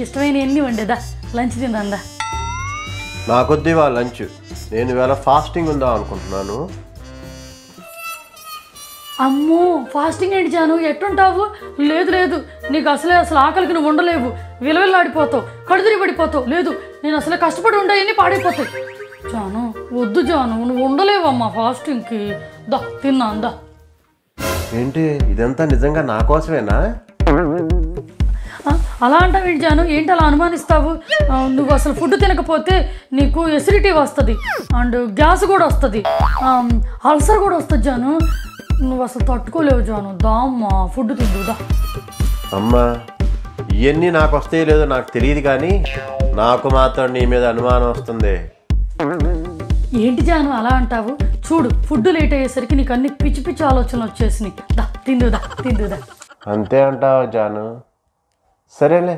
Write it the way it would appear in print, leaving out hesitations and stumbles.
ఇష్టమైన ఎన్ని వండేదా లంచ్ తిందా నాకొద్ది వా లంచ్. నేను ఇవాళ ఫాస్టింగ్ ఉందాం అనుకుంటున్నాను. అమ్మో ఫాస్టింగ్ ఏంటి జాను ఎట్టుంటావు? లేదు లేదు నీకు అసలు ఆకలికి నువ్వు ఉండలేవు, విలవిల్లాడిపోతావు, కడుదిరి పడిపోతావు. లేదు నేను అసలు కష్టపడి ఉండేవన్నీ పాడైపోతాయి. జాను వద్దు జాను, నువ్వు ఉండలేవమ్మా ఫాస్టింగ్కి. దా తిన్నా అందా. ఏంటి ఇదంతా నిజంగా నా కోసమేనా? అలా అంటావేంటి జాను? ఏంటి అలా అనుమానిస్తావు? నువ్వు అసలు ఫుడ్ తినకపోతే నీకు ఎసిడిటీ వస్తుంది అండ్ గ్యాస్ కూడా వస్తుంది, అల్సర్ కూడా వస్తుంది జాను. నువ్వు అసలు తట్టుకోలేవు జాను. దా అమ్మా ఫుడ్ తిందుదా. అమ్మా ఇవన్నీ నాకు వస్తాయో లేదో నాకు తెలియదు, కానీ నాకు మాత్రం నీ మీద అనుమానం వస్తుంది. ఏంటి జాను అలా అంటావు? చూడు ఫుడ్ లేట్ అయ్యేసరికి నీకు అన్ని పిచ్చి పిచ్చి ఆలోచనలు వచ్చేసినాయి. దా తిందుదా. అంతే అంటావా జాను? సరేలే